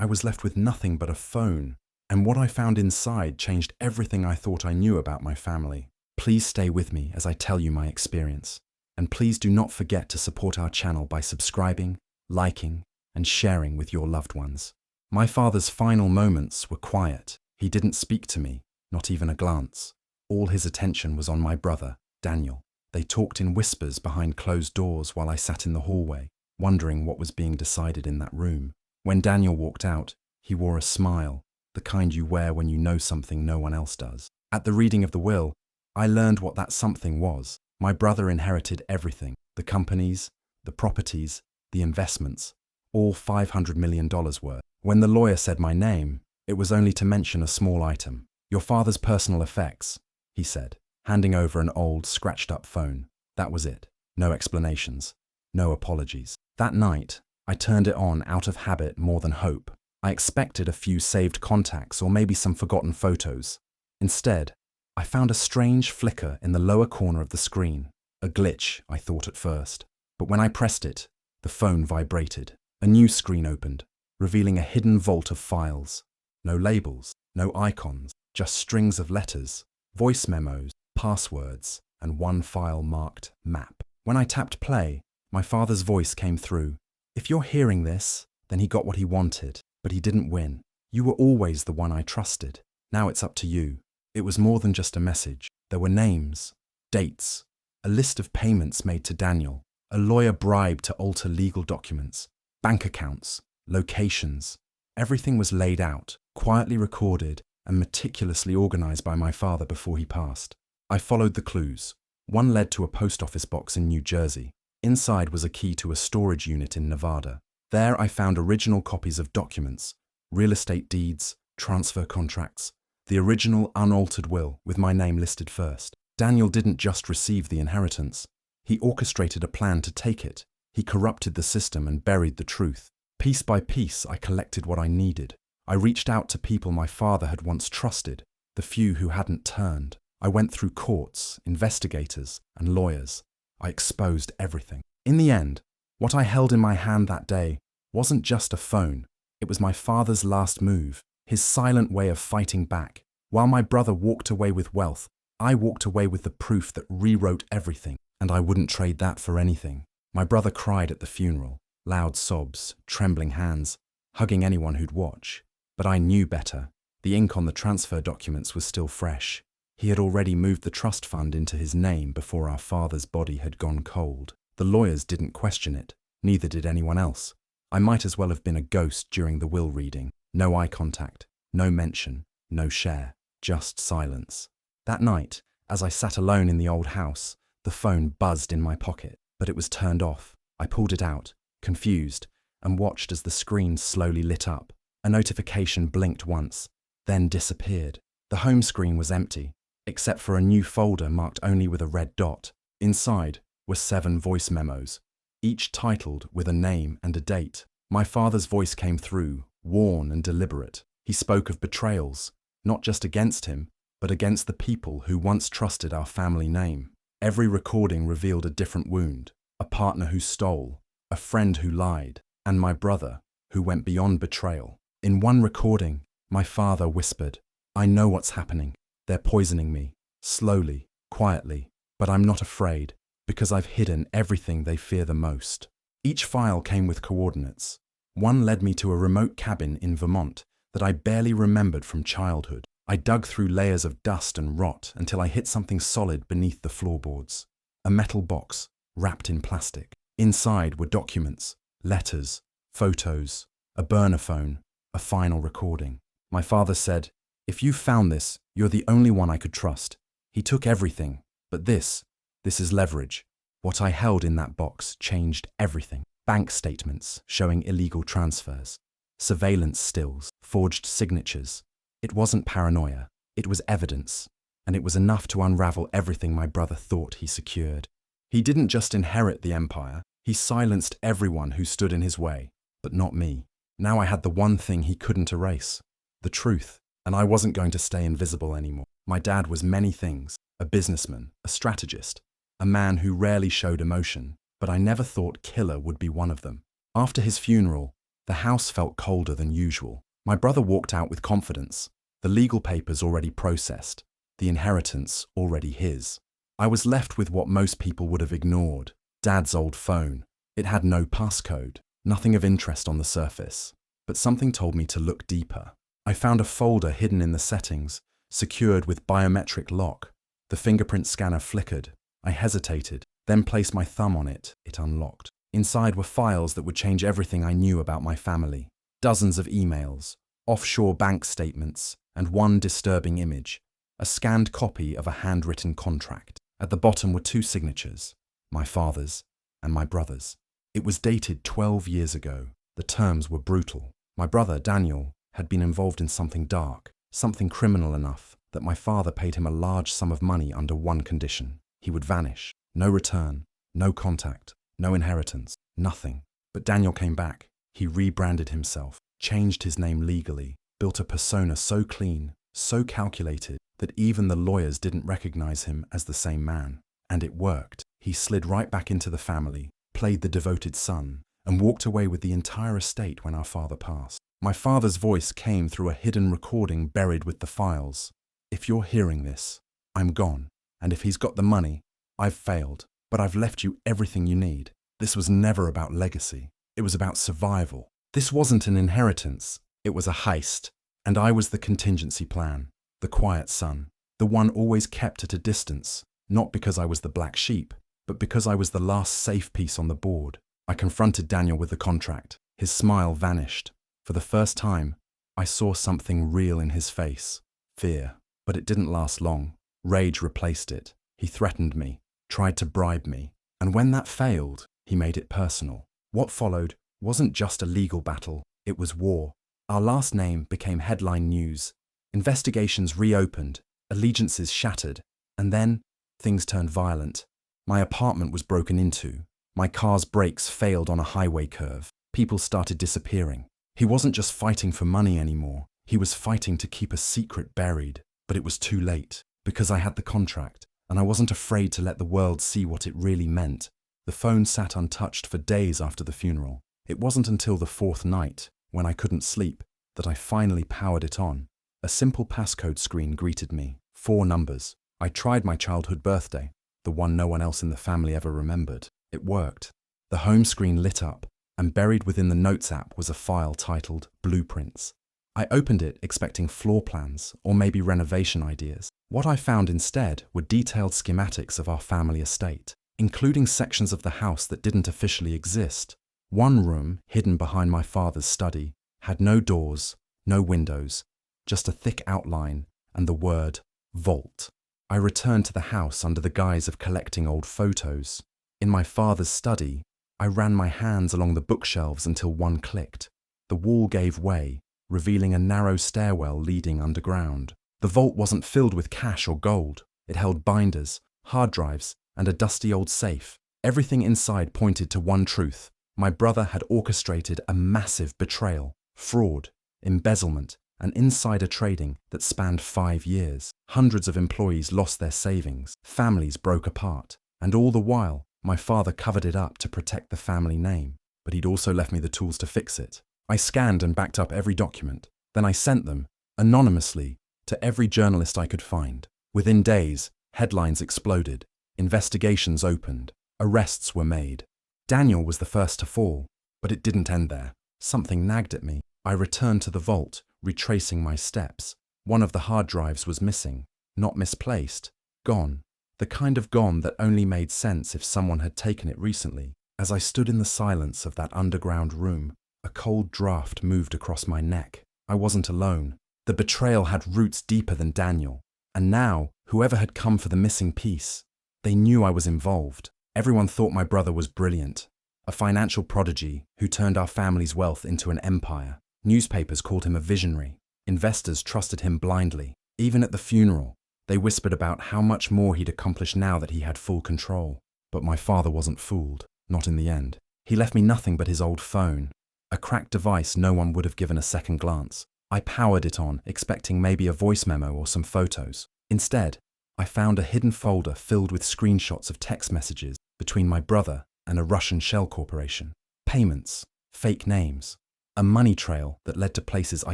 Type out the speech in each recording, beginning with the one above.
I was left with nothing but a phone, and what I found inside changed everything I thought I knew about my family. Please stay with me as I tell you my experience, and please do not forget to support our channel by subscribing, liking, and sharing with your loved ones. My father's final moments were quiet. He didn't speak to me, not even a glance. All his attention was on my brother, Daniel. They talked in whispers behind closed doors while I sat in the hallway, wondering what was being decided in that room. When Daniel walked out, he wore a smile, the kind you wear when you know something no one else does. At the reading of the will, I learned what that something was. My brother inherited everything, the companies, the properties, the investments, all $500 million worth. When the lawyer said my name, it was only to mention a small item. Your father's personal effects, he said, handing over an old, scratched-up phone. That was it. No explanations. No apologies. That night, I turned it on out of habit more than hope. I expected a few saved contacts or maybe some forgotten photos. Instead, I found a strange flicker in the lower corner of the screen. A glitch, I thought at first. But when I pressed it, the phone vibrated. A new screen opened, revealing a hidden vault of files. No labels, no icons, just strings of letters, voice memos, passwords, and one file marked map. When I tapped play, my father's voice came through. If you're hearing this, then he got what he wanted, but he didn't win. You were always the one I trusted. Now it's up to you. It was more than just a message. There were names, dates, a list of payments made to Daniel, a lawyer bribed to alter legal documents, bank accounts, locations. Everything was laid out, quietly recorded, and meticulously organized by my father before he passed. I followed the clues. One led to a post office box in New Jersey. Inside was a key to a storage unit in Nevada. There I found original copies of documents, real estate deeds, transfer contracts, the original unaltered will with my name listed first. Daniel didn't just receive the inheritance. He orchestrated a plan to take it. He corrupted the system and buried the truth. Piece by piece, I collected what I needed. I reached out to people my father had once trusted, the few who hadn't turned. I went through courts, investigators, and lawyers. I exposed everything. In the end, what I held in my hand that day wasn't just a phone. It was my father's last move, his silent way of fighting back. While my brother walked away with wealth, I walked away with the proof that rewrote everything, and I wouldn't trade that for anything. My brother cried at the funeral, loud sobs, trembling hands, hugging anyone who'd watch. But I knew better. The ink on the transfer documents was still fresh. He had already moved the trust fund into his name before our father's body had gone cold. The lawyers didn't question it. Neither did anyone else. I might as well have been a ghost during the will reading. No eye contact, no mention, no share, just silence. That night, as I sat alone in the old house, the phone buzzed in my pocket, but it was turned off. I pulled it out, confused, and watched as the screen slowly lit up. A notification blinked once, then disappeared. The home screen was empty, except for a new folder marked only with a red dot. Inside were 7 voice memos, each titled with a name and a date. My father's voice came through, worn and deliberate. He spoke of betrayals, not just against him, but against the people who once trusted our family name. Every recording revealed a different wound, a partner who stole, a friend who lied, and my brother, who went beyond betrayal. In one recording, my father whispered, "I know what's happening. They're poisoning me, slowly, quietly, but I'm not afraid, because I've hidden everything they fear the most." Each file came with coordinates. One led me to a remote cabin in Vermont that I barely remembered from childhood. I dug through layers of dust and rot until I hit something solid beneath the floorboards. A metal box, wrapped in plastic. Inside were documents, letters, photos, a burner phone, a final recording. My father said, "If you found this, you're the only one I could trust. He took everything, but this is leverage." What I held in that box changed everything. Bank statements showing illegal transfers, surveillance stills, forged signatures. It wasn't paranoia, it was evidence, and it was enough to unravel everything my brother thought he secured. He didn't just inherit the empire, he silenced everyone who stood in his way, but not me. Now I had the one thing he couldn't erase, the truth, and I wasn't going to stay invisible anymore. My dad was many things, a businessman, a strategist, a man who rarely showed emotion, but I never thought killer would be one of them. After his funeral, The house felt colder than usual. My brother walked out with confidence, the legal papers already processed, the inheritance already his. I was left with what most people would have ignored: Dad's old phone. It had no passcode, nothing of interest on the surface, but something told me to look deeper. I found a folder hidden in the settings, secured with biometric lock. The fingerprint scanner flickered. I hesitated, then placed my thumb on it. It unlocked. Inside were files that would change everything I knew about my family. Dozens of emails, offshore bank statements, and one disturbing image: a scanned copy of a handwritten contract. At the bottom were two signatures, my father's and my brother's. It was dated 12 years ago. The terms were brutal. My brother, Daniel, had been involved in something dark, something criminal enough that my father paid him a large sum of money under one condition: he would vanish. No return, no contact, no inheritance, nothing. But Daniel came back. He rebranded himself, changed his name legally, built a persona so clean, so calculated, that even the lawyers didn't recognize him as the same man. And it worked. He slid right back into the family, played the devoted son, and walked away with the entire estate when our father passed. My father's voice came through a hidden recording buried with the files. "If you're hearing this, I'm gone. And if he's got the money, I've failed. But I've left you everything you need." This was never about legacy. It was about survival. This wasn't an inheritance. It was a heist. And I was the contingency plan, the quiet son, the one always kept at a distance, not because I was the black sheep, but because I was the last safe piece on the board. I confronted Daniel with the contract. His smile vanished. For the first time, I saw something real in his face: fear. But it didn't last long. Rage replaced it. He threatened me, tried to bribe me, and when that failed, he made it personal. What followed wasn't just a legal battle, it was war. Our last name became headline news. Investigations reopened, allegiances shattered, and then things turned violent. My apartment was broken into. My car's brakes failed on a highway curve. People started disappearing. He wasn't just fighting for money anymore. He was fighting to keep a secret buried. But it was too late, because I had the contract, and I wasn't afraid to let the world see what it really meant. The phone sat untouched for days after the funeral. It wasn't until the fourth night, when I couldn't sleep, that I finally powered it on. A simple passcode screen greeted me. 4 numbers. I tried my childhood birthday, the one no one else in the family ever remembered. It worked. The home screen lit up, and buried within the Notes app was a file titled Blueprints. I opened it expecting floor plans or maybe renovation ideas. What I found instead were detailed schematics of our family estate, including sections of the house that didn't officially exist. One room, hidden behind my father's study, had no doors, no windows, just a thick outline and the word vault. I returned to the house under the guise of collecting old photos. In my father's study, I ran my hands along the bookshelves until one clicked. The wall gave way, revealing a narrow stairwell leading underground. The vault wasn't filled with cash or gold. It held binders, hard drives, and a dusty old safe. Everything inside pointed to one truth: my brother had orchestrated a massive betrayal, fraud, embezzlement, and insider trading that spanned 5 years. Hundreds of employees lost their savings, families broke apart, and all the while, my father covered it up to protect the family name. But he'd also left me the tools to fix it. I scanned and backed up every document. Then I sent them, anonymously, to every journalist I could find. Within days, headlines exploded, investigations opened, arrests were made. Daniel was the first to fall, but it didn't end there. Something nagged at me. I returned to the vault, retracing my steps. One of the hard drives was missing, not misplaced, gone. The kind of gone that only made sense if someone had taken it recently. As I stood in the silence of that underground room, a cold draft moved across my neck. I wasn't alone. The betrayal had roots deeper than Daniel. And now, whoever had come for the missing piece, they knew I was involved. Everyone thought my brother was brilliant, a financial prodigy who turned our family's wealth into an empire. Newspapers called him a visionary. Investors trusted him blindly. Even at the funeral, they whispered about how much more he'd accomplish now that he had full control. But my father wasn't fooled, not in the end. He left me nothing but his old phone, a cracked device no one would have given a second glance. I powered it on, expecting maybe a voice memo or some photos. Instead, I found a hidden folder filled with screenshots of text messages between my brother and a Russian shell corporation. Payments, fake names, A money trail that led to places I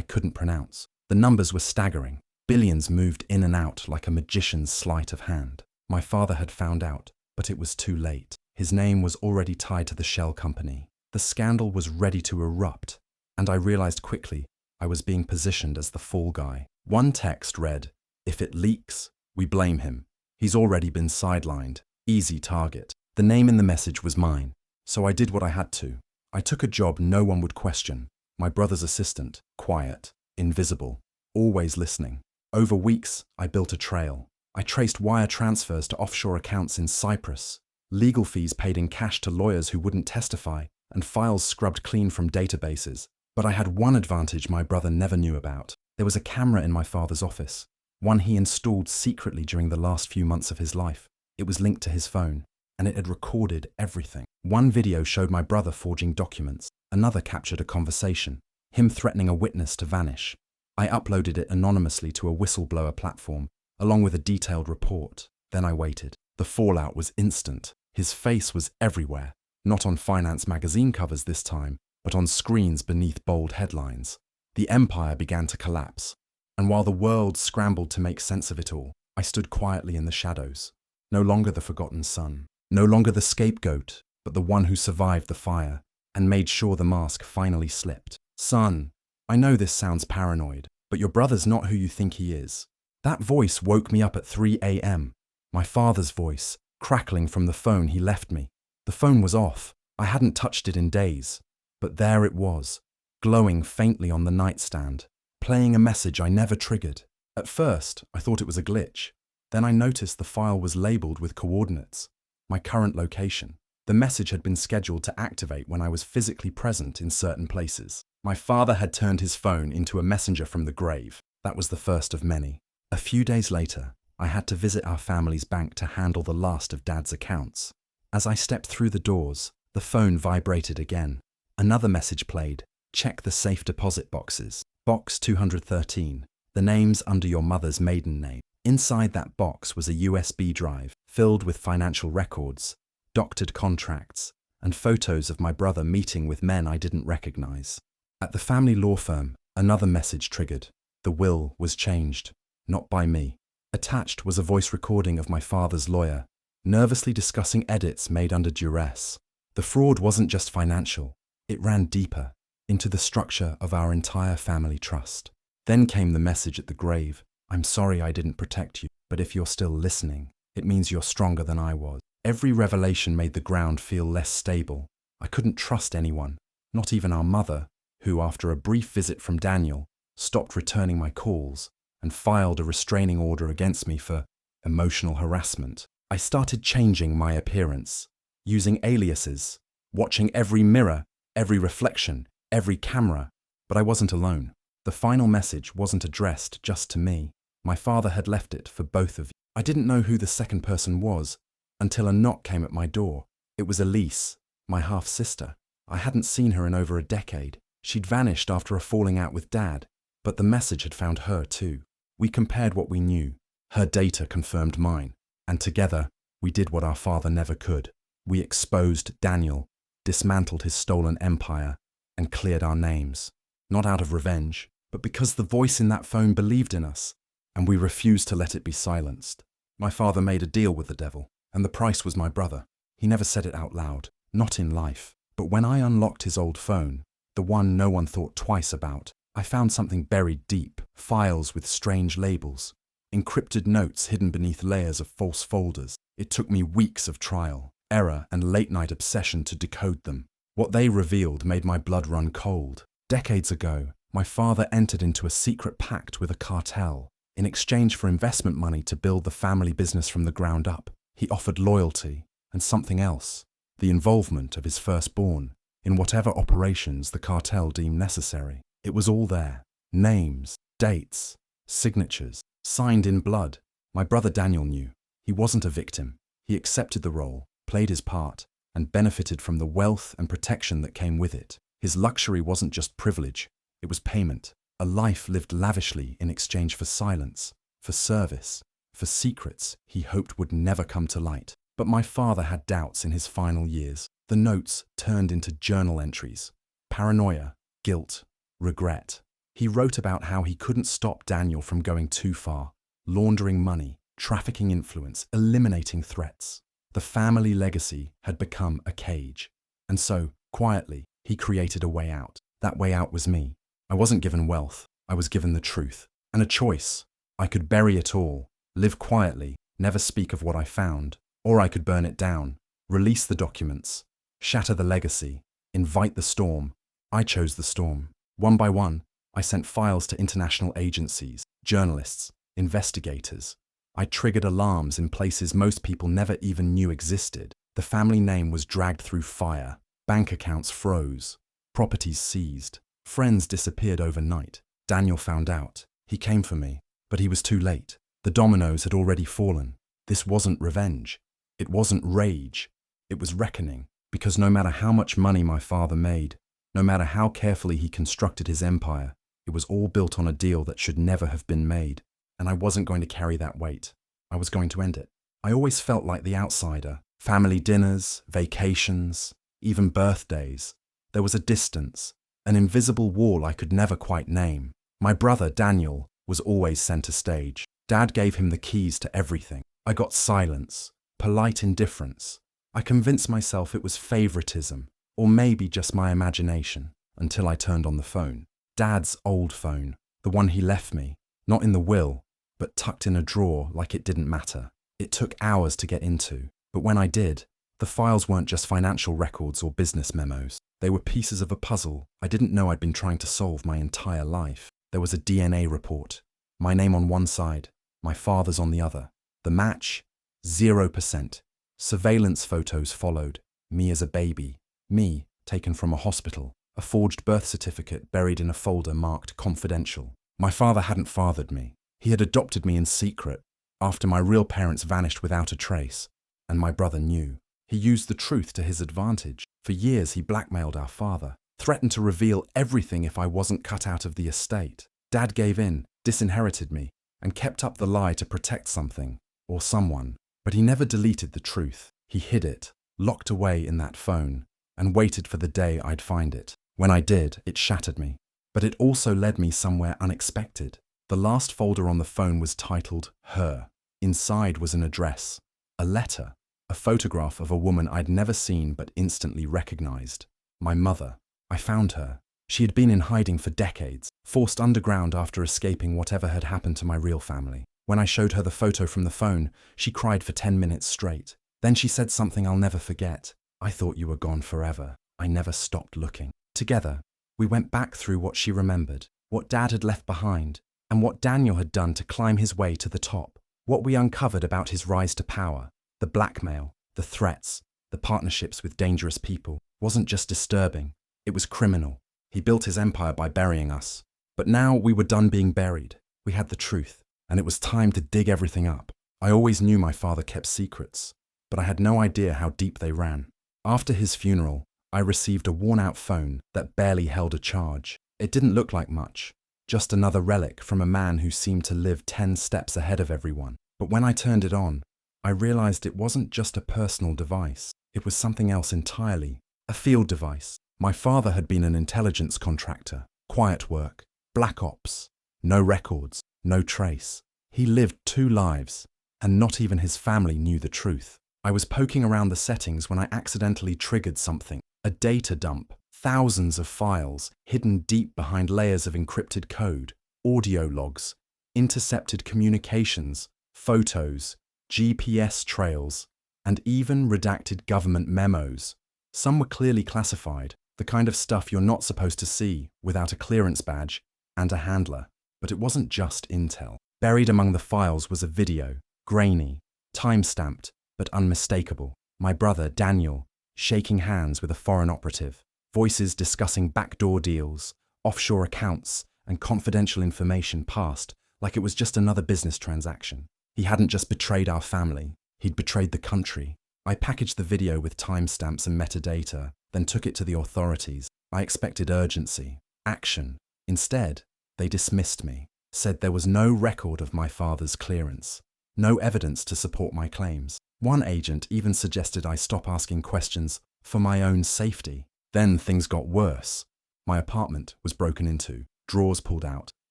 couldn't pronounce. The numbers were staggering. Billions moved in and out like a magician's sleight of hand. My father had found out, but it was too late. His name was already tied to the shell company. The scandal was ready to erupt, and I realized quickly I was being positioned as the fall guy. One text read, "If it leaks, we blame him. He's already been sidelined. Easy target." The name in the message was mine, so I did what I had to. I took a job no one would question. My brother's assistant, quiet, invisible, always listening. Over weeks, I built a trail. I traced wire transfers to offshore accounts in Cyprus, legal fees paid in cash to lawyers who wouldn't testify, and files scrubbed clean from databases. But I had one advantage my brother never knew about. There was a camera in my father's office, one he installed secretly during the last few months of his life. It was linked to his phone, and it had recorded everything. One video showed my brother forging documents. Another captured a conversation, him threatening a witness to vanish. I uploaded it anonymously to a whistleblower platform, along with a detailed report. Then I waited. The fallout was instant. His face was everywhere, not on finance magazine covers this time, but on screens beneath bold headlines. The empire began to collapse, and while the world scrambled to make sense of it all, I stood quietly in the shadows. No longer the forgotten son, no longer the scapegoat, but the one who survived the fire and made sure the mask finally slipped. "Son, I know this sounds paranoid, but your brother's not who you think he is." That voice woke me up at 3 a.m. My father's voice, crackling from the phone he left me. The phone was off. I hadn't touched it in days. But there it was, glowing faintly on the nightstand, playing a message I never triggered. At first, I thought it was a glitch. Then I noticed the file was labeled with coordinates, my current location. The message had been scheduled to activate when I was physically present in certain places. My father had turned his phone into a messenger from the grave. That was the first of many. A few days later, I had to visit our family's bank to handle the last of Dad's accounts. As I stepped through the doors, the phone vibrated again. Another message played. "Check the safe deposit boxes. Box 213. The name's under your mother's maiden name." Inside that box was a USB drive filled with financial records, doctored contracts, and photos of my brother meeting with men I didn't recognize. At the family law firm, another message triggered. The will was changed, not by me. Attached was a voice recording of my father's lawyer, nervously discussing edits made under duress. The fraud wasn't just financial. It ran deeper, into the structure of our entire family trust. Then came the message at the grave. "I'm sorry I didn't protect you, but if you're still listening, it means you're stronger than I was." Every revelation made the ground feel less stable. I couldn't trust anyone, not even our mother, who, after a brief visit from Daniel, stopped returning my calls and filed a restraining order against me for emotional harassment. I started changing my appearance, using aliases, watching every mirror, every reflection, every camera, but I wasn't alone. The final message wasn't addressed just to me. My father had left it for both of you. I didn't know who the second person was until a knock came at my door. It was Elise, my half-sister. I hadn't seen her in over a decade. She'd vanished after a falling out with Dad, but the message had found her too. We compared what we knew. Her data confirmed mine, and together we did what our father never could. We exposed Daniel, dismantled his stolen empire, and cleared our names. Not out of revenge, but because the voice in that phone believed in us, and we refused to let it be silenced. My father made a deal with the devil, and the price was my brother. He never said it out loud, not in life. But when I unlocked his old phone, the one no one thought twice about, I found something buried deep, files with strange labels, encrypted notes hidden beneath layers of false folders. It took me weeks of trial, error, and late-night obsession to decode them. What they revealed made my blood run cold. Decades ago, my father entered into a secret pact with a cartel. In exchange for investment money to build the family business from the ground up, he offered loyalty and something else, the involvement of his firstborn in whatever operations the cartel deemed necessary. It was all there. Names, dates, signatures, signed in blood. My brother Daniel knew. He wasn't a victim. He accepted the role, played his part, and benefited from the wealth and protection that came with it. His luxury wasn't just privilege, it was payment. A life lived lavishly in exchange for silence, for service, for secrets he hoped would never come to light. But my father had doubts in his final years. The notes turned into journal entries. Paranoia, guilt, regret. He wrote about how he couldn't stop Daniel from going too far, laundering money, trafficking influence, eliminating threats. The family legacy had become a cage. And so, quietly, he created a way out. That way out was me. I wasn't given wealth. I was given the truth. And a choice. I could bury it all, live quietly, never speak of what I found. Or I could burn it down, release the documents, shatter the legacy, invite the storm. I chose the storm. One by one, I sent files to international agencies, journalists, investigators. I triggered alarms in places most people never even knew existed. The family name was dragged through fire. Bank accounts froze. Properties seized. Friends disappeared overnight. Daniel found out. He came for me, but he was too late. The dominoes had already fallen. This wasn't revenge. It wasn't rage. It was reckoning. Because no matter how much money my father made, no matter how carefully he constructed his empire, it was all built on a deal that should never have been made. And I wasn't going to carry that weight. I was going to end it. I always felt like the outsider. Family dinners, vacations, even birthdays. There was a distance, an invisible wall I could never quite name. My brother, Daniel, was always center stage. Dad gave him the keys to everything. I got silence, polite indifference. I convinced myself it was favoritism, or maybe just my imagination, until I turned on the phone. Dad's old phone, the one he left me, not in the will, but tucked in a drawer like it didn't matter. It took hours to get into, but when I did, the files weren't just financial records or business memos. They were pieces of a puzzle I didn't know I'd been trying to solve my entire life. There was a DNA report, my name on one side, my father's on the other. The match? 0%. Surveillance photos followed, me as a baby, me taken from a hospital, a forged birth certificate buried in a folder marked confidential. My father hadn't fathered me. He had adopted me in secret, after my real parents vanished without a trace, and my brother knew. He used the truth to his advantage. For years he blackmailed our father, threatened to reveal everything if I wasn't cut out of the estate. Dad gave in, disinherited me, and kept up the lie to protect something, or someone. But he never deleted the truth. He hid it, locked away in that phone, and waited for the day I'd find it. When I did, it shattered me. But it also led me somewhere unexpected. The last folder on the phone was titled Her. Inside was an address, a letter, a photograph of a woman I'd never seen but instantly recognized. My mother. I found her. She had been in hiding for decades, forced underground after escaping whatever had happened to my real family. When I showed her the photo from the phone, she cried for 10 minutes straight. Then she said something I'll never forget. I thought you were gone forever. I never stopped looking. Together, we went back through what she remembered, what Dad had left behind, and what Daniel had done to climb his way to the top. What we uncovered about his rise to power, the blackmail, the threats, the partnerships with dangerous people, wasn't just disturbing, it was criminal. He built his empire by burying us. But now we were done being buried. We had the truth, and it was time to dig everything up. I always knew my father kept secrets, but I had no idea how deep they ran. After his funeral, I received a worn-out phone that barely held a charge. It didn't look like much, just another relic from a man who seemed to live 10 steps ahead of everyone. But when I turned it on, I realized it wasn't just a personal device. It was something else entirely, a field device. My father had been an intelligence contractor, quiet work, black ops, no records, no trace. He lived 2 lives, and not even his family knew the truth. I was poking around the settings when I accidentally triggered something, a data dump, thousands of files hidden deep behind layers of encrypted code, audio logs, intercepted communications, photos, GPS trails, and even redacted government memos. Some were clearly classified, the kind of stuff you're not supposed to see without a clearance badge and a handler. But it wasn't just intel. Buried among the files was a video, grainy, time-stamped, but unmistakable. My brother, Daniel, shaking hands with a foreign operative, voices discussing backdoor deals, offshore accounts, and confidential information passed like it was just another business transaction. He hadn't just betrayed our family, he'd betrayed the country. I packaged the video with timestamps and metadata, then took it to the authorities. I expected urgency, action. Instead, they dismissed me, said there was no record of my father's clearance, no evidence to support my claims. One agent even suggested I stop asking questions for my own safety. Then things got worse. My apartment was broken into, drawers pulled out,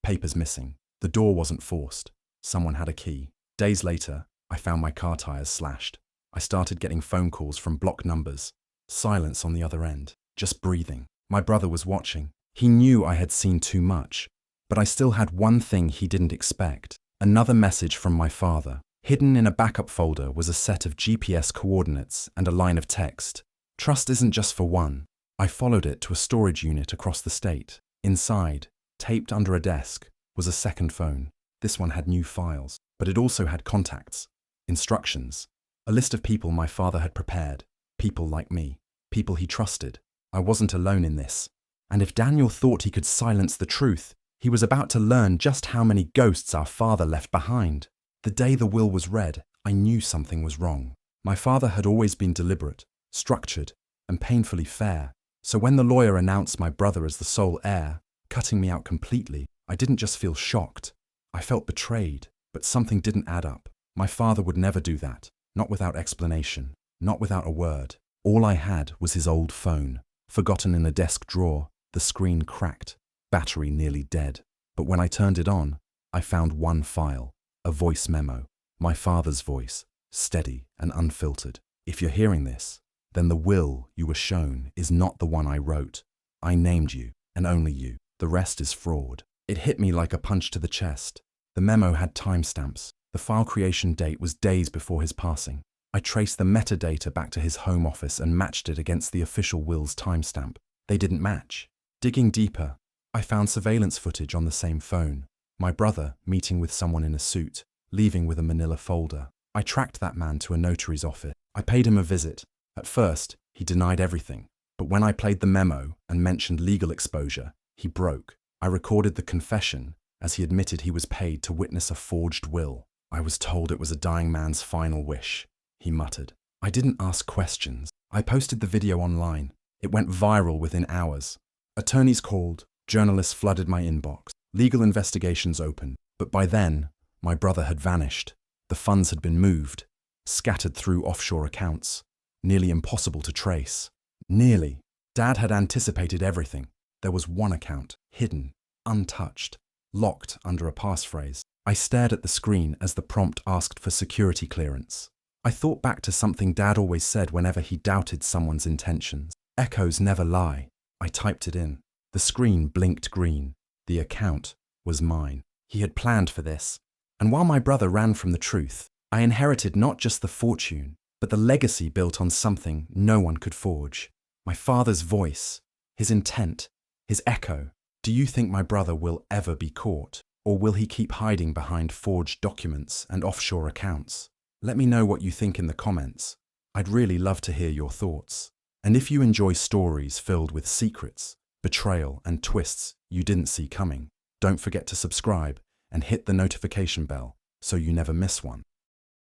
papers missing. The door wasn't forced. Someone had a key. Days later, I found my car tires slashed. I started getting phone calls from blocked numbers. Silence on the other end, just breathing. My brother was watching. He knew I had seen too much, but I still had one thing he didn't expect. Another message from my father. Hidden in a backup folder was a set of GPS coordinates and a line of text. Trust isn't just for one. I followed it to a storage unit across the state. Inside, taped under a desk, was a second phone. This one had new files, but it also had contacts, instructions, a list of people my father had prepared, people like me, people he trusted. I wasn't alone in this. And if Daniel thought he could silence the truth, he was about to learn just how many ghosts our father left behind. The day the will was read, I knew something was wrong. My father had always been deliberate, structured, and painfully fair. So when the lawyer announced my brother as the sole heir, cutting me out completely, I didn't just feel shocked. I felt betrayed, but something didn't add up. My father would never do that, not without explanation, not without a word. All I had was his old phone, forgotten in a desk drawer, the screen cracked, battery nearly dead. But when I turned it on, I found one file, a voice memo, my father's voice, steady and unfiltered. If you're hearing this, then the will you were shown is not the one I wrote. I named you, and only you. The rest is fraud. It hit me like a punch to the chest. The memo had timestamps. The file creation date was days before his passing. I traced the metadata back to his home office and matched it against the official will's timestamp. They didn't match. Digging deeper, I found surveillance footage on the same phone. My brother meeting with someone in a suit, leaving with a manila folder. I tracked that man to a notary's office. I paid him a visit. At first, he denied everything. But when I played the memo and mentioned legal exposure, he broke. I recorded the confession as he admitted he was paid to witness a forged will. I was told it was a dying man's final wish, he muttered. I didn't ask questions. I posted the video online. It went viral within hours. Attorneys called, journalists flooded my inbox, legal investigations opened. But by then, my brother had vanished. The funds had been moved, scattered through offshore accounts, nearly impossible to trace. Nearly. Dad had anticipated everything. There was one account, hidden, untouched, locked under a passphrase. I stared at the screen as the prompt asked for security clearance. I thought back to something Dad always said whenever he doubted someone's intentions. Echoes never lie. I typed it in. The screen blinked green. The account was mine. He had planned for this. And while my brother ran from the truth, I inherited not just the fortune, but the legacy built on something no one could forge. My father's voice, his intent, his echo. Do you think my brother will ever be caught? Or will he keep hiding behind forged documents and offshore accounts? Let me know what you think in the comments. I'd really love to hear your thoughts. And if you enjoy stories filled with secrets, betrayal, and twists you didn't see coming, don't forget to subscribe and hit the notification bell so you never miss one.